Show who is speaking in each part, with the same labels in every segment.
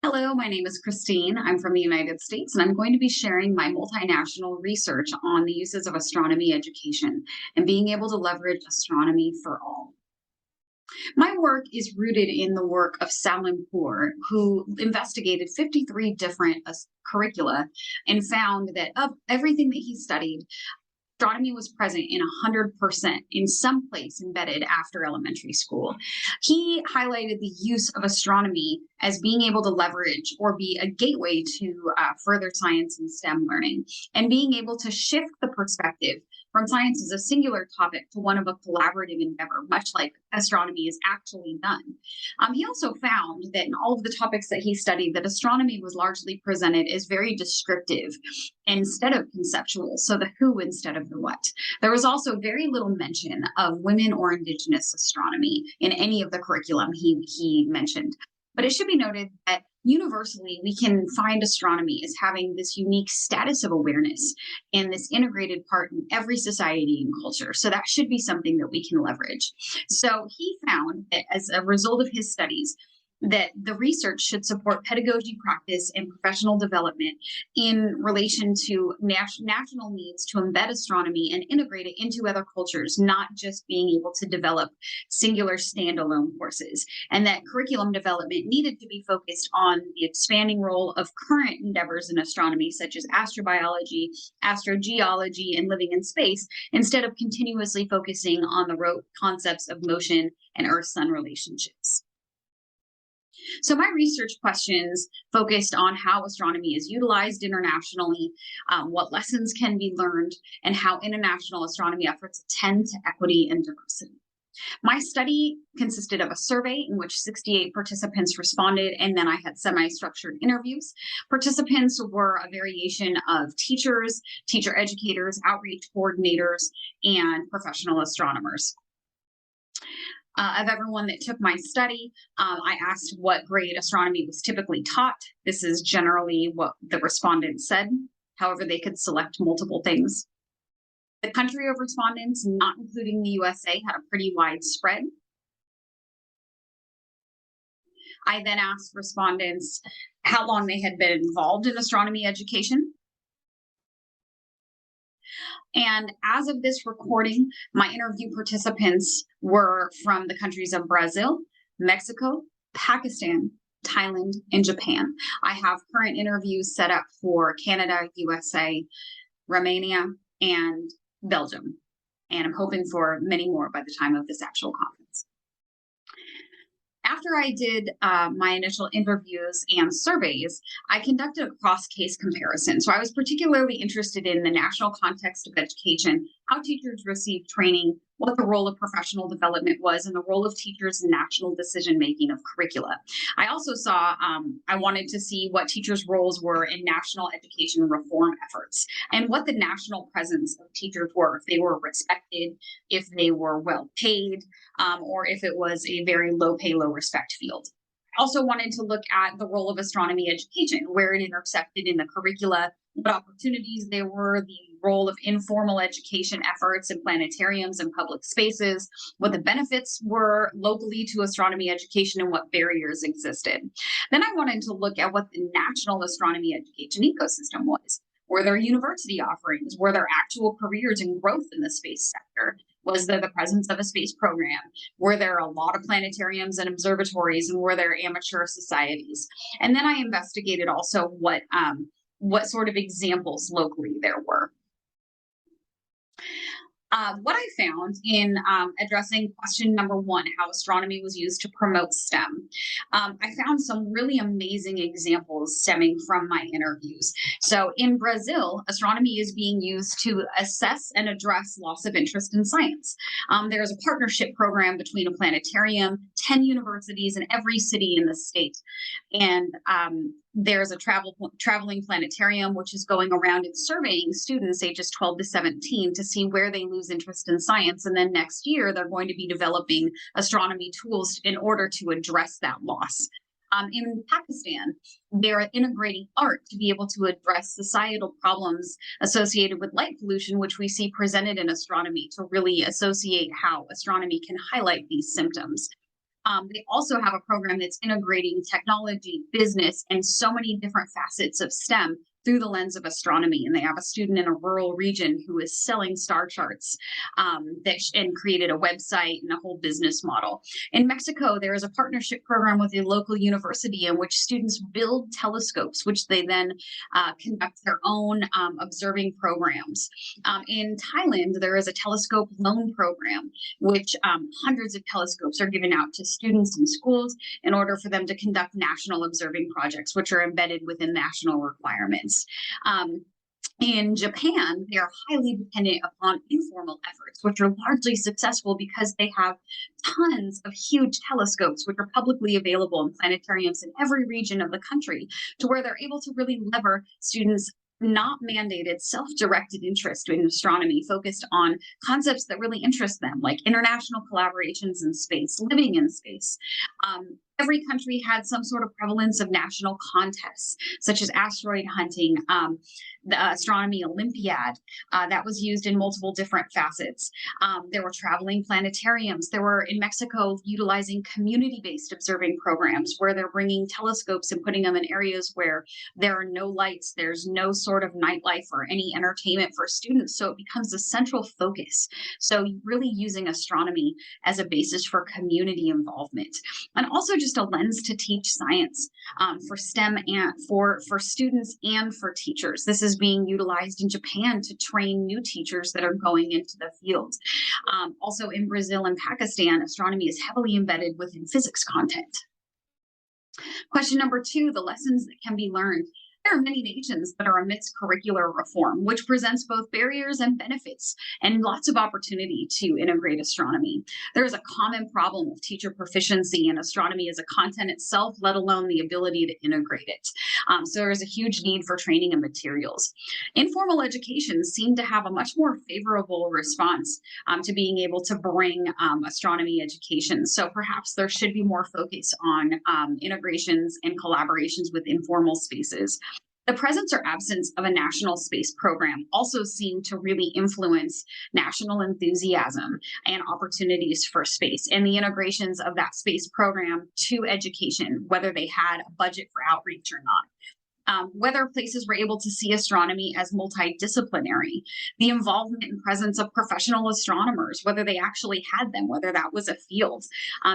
Speaker 1: Hello, my name is Christine. I'm from the United States, and I'm going to be sharing my multinational research on the uses of astronomy education and being able to leverage astronomy for all. My work is rooted in the work of Salimpour, who investigated 53 different curricula and found that of everything that he studied, astronomy was present in 100% in some place embedded after elementary school. He highlighted the use of astronomy as being able to leverage or be a gateway to further science and STEM learning, and being able to shift the perspective from science as a singular topic to one of a collaborative endeavor, much like astronomy is actually done. He also found that in all of the topics that he studied, that astronomy was largely presented as very descriptive instead of conceptual, so the who instead of the what. There was also very little mention of women or indigenous astronomy in any of the curriculum he mentioned. But it should be noted that universally, we can find astronomy as having this unique status of awareness and this integrated part in every society and culture. So that should be something that we can leverage. So he found that as a result of his studies, that the research should support pedagogy practice and professional development in relation to national needs to embed astronomy and integrate it into other cultures, not just being able to develop singular standalone courses, and that curriculum development needed to be focused on the expanding role of current endeavors in astronomy, such as astrobiology, astrogeology, and living in space, instead of continuously focusing on the rote concepts of motion and Earth-Sun relationships. So my research questions focused on how astronomy is utilized internationally, what lessons can be learned, and how international astronomy efforts attend to equity and diversity. My study consisted of a survey in which 68 participants responded, and then I had semi-structured interviews. Participants were a variation of teachers, teacher educators, outreach coordinators, and professional astronomers. Of everyone that took my study, I asked what grade astronomy was typically taught. This is generally what the respondents said. However, they could select multiple things. The country of respondents, not including the USA, had a pretty wide spread. I then asked respondents how long they had been involved in astronomy education. And as of this recording, my interview participants were from the countries of Brazil, Mexico, Pakistan, Thailand, and Japan. I have current interviews set up for Canada, USA, Romania, and Belgium. And I'm hoping for many more by the time of this actual conference. After I did my initial interviews and surveys, I conducted a cross-case comparison. So I was particularly interested in the national context of education, how teachers received training, what the role of professional development was, and the role of teachers in national decision-making of curricula. I also saw, I wanted to see what teachers' roles were in national education reform efforts and what the national presence of teachers were, if they were respected, if they were well paid, or if it was a very low pay, low respect field. I also wanted to look at the role of astronomy education, where it intersected in the curricula, what opportunities there were, the role of informal education efforts in planetariums and public spaces, what the benefits were locally to astronomy education, and what barriers existed. Then I wanted to look at what the national astronomy education ecosystem was. Were there university offerings? Were there actual careers and growth in the space sector? Was there the presence of a space program? Were there a lot of planetariums and observatories, and were there amateur societies? And then I investigated also what sort of examples locally there were. What I found in addressing question number one, how astronomy was used to promote STEM, I found some really amazing examples stemming from my interviews. So in Brazil, astronomy is being used to assess and address loss of interest in science. There's a partnership program between a planetarium, 10 universities in every city in the state. And there's a traveling planetarium, which is going around and surveying students ages 12 to 17 to see where they lose interest in science. And then next year, they're going to be developing astronomy tools in order to address that loss. In Pakistan, they're integrating art to be able to address societal problems associated with light pollution, which we see presented in astronomy, to really associate how astronomy can highlight these symptoms. They also have a program that's integrating technology, business, and so many different facets of STEM through the lens of astronomy. And they have a student in a rural region who is selling star charts and created a website and a whole business model. In Mexico, there is a partnership program with a local university in which students build telescopes, which they then conduct their own observing programs. In Thailand, there is a telescope loan program, which hundreds of telescopes are given out to students in schools in order for them to conduct national observing projects, which are embedded within national requirements. In Japan, they are highly dependent upon informal efforts, which are largely successful because they have tons of huge telescopes, which are publicly available in planetariums in every region of the country, to where they're able to really lever students' not mandated, self-directed interest in astronomy, focused on concepts that really interest them, like international collaborations in space, living in space. Every country had some sort of prevalence of national contests, such as asteroid hunting, the Astronomy Olympiad, that was used in multiple different facets. There were traveling planetariums. There were, in Mexico, utilizing community-based observing programs where they're bringing telescopes and putting them in areas where there are no lights, there's no sort of nightlife or any entertainment for students, so it becomes a central focus. So really using astronomy as a basis for community involvement. And also just a lens to teach science for STEM and for students and for teachers. This is being utilized in Japan to train new teachers that are going into the field. Also in Brazil and Pakistan, astronomy is heavily embedded within physics content. Question number 2, the lessons that can be learned. There are many nations that are amidst curricular reform, which presents both barriers and benefits and lots of opportunity to integrate astronomy. There is a common problem of teacher proficiency in astronomy as a content itself, let alone the ability to integrate it. So there is a huge need for training and materials. Informal education seemed to have a much more favorable response to being able to bring astronomy education. So perhaps there should be more focus on integrations and collaborations with informal spaces. The presence or absence of a national space program also seemed to really influence national enthusiasm and opportunities for space and the integrations of that space program to education, whether they had a budget for outreach or not. Whether places were able to see astronomy as multidisciplinary, the involvement and presence of professional astronomers, whether they actually had them, whether that was a field,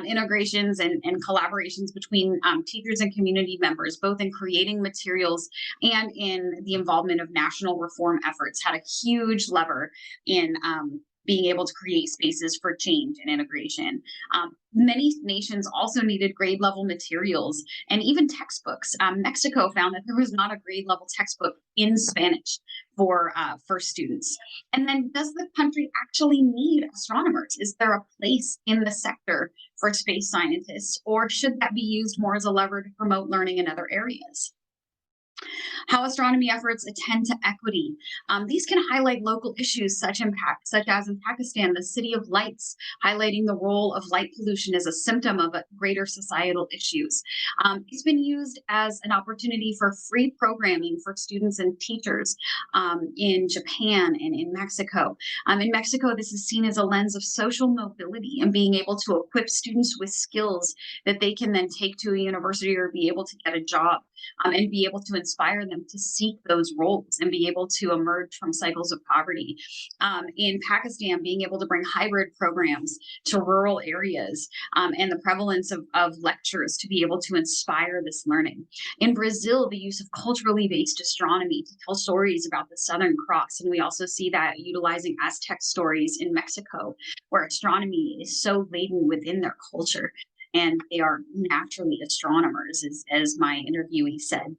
Speaker 1: integrations and collaborations between teachers and community members, both in creating materials and in the involvement of national reform efforts, had a huge lever in being able to create spaces for change and integration. Many nations also needed grade level materials and even textbooks. Mexico found that there was not a grade level textbook in Spanish for students. And then, does the country actually need astronomers? Is there a place in the sector for space scientists, or should that be used more as a lever to promote learning in other areas? How astronomy efforts attend to equity. These can highlight local issues such as in Pakistan, the City of Lights, highlighting the role of light pollution as a symptom of greater societal issues. It's been used as an opportunity for free programming for students and teachers in Japan and in Mexico. In Mexico, this is seen as a lens of social mobility and being able to equip students with skills that they can then take to a university or be able to get a job. And be able to inspire them to seek those roles and be able to emerge from cycles of poverty. In Pakistan, being able to bring hybrid programs to rural areas and the prevalence of lectures to be able to inspire this learning. In Brazil, the use of culturally based astronomy to tell stories about the Southern Cross. And we also see that utilizing Aztec stories in Mexico, where astronomy is so laden within their culture. And they are naturally astronomers, as my interviewee said.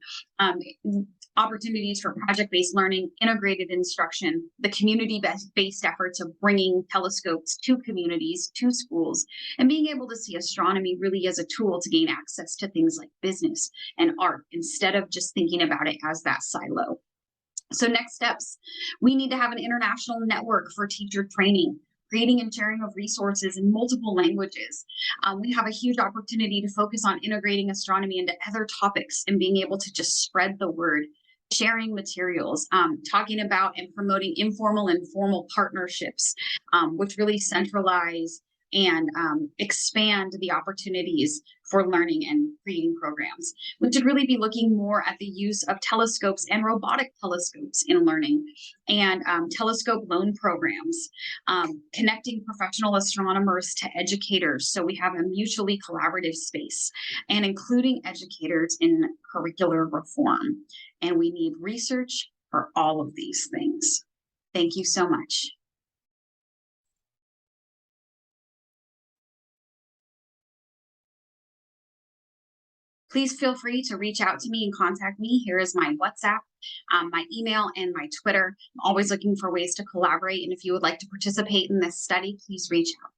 Speaker 1: Opportunities for project-based learning, integrated instruction, the community-based efforts of bringing telescopes to communities, to schools, and being able to see astronomy really as a tool to gain access to things like business and art, instead of just thinking about it as that silo. So next steps, we need to have an international network for teacher training, creating and sharing of resources in multiple languages. We have a huge opportunity to focus on integrating astronomy into other topics and being able to just spread the word, sharing materials, talking about and promoting informal and formal partnerships, which really centralize and expand the opportunities for learning and creating programs. We should really be looking more at the use of telescopes and robotic telescopes in learning, and telescope loan programs, connecting professional astronomers to educators so we have a mutually collaborative space, and including educators in curricular reform. And we need research for all of these things. Thank you so much. Please feel free to reach out to me and contact me. Here is my WhatsApp, my email, and my Twitter. I'm always looking for ways to collaborate. And if you would like to participate in this study, please reach out.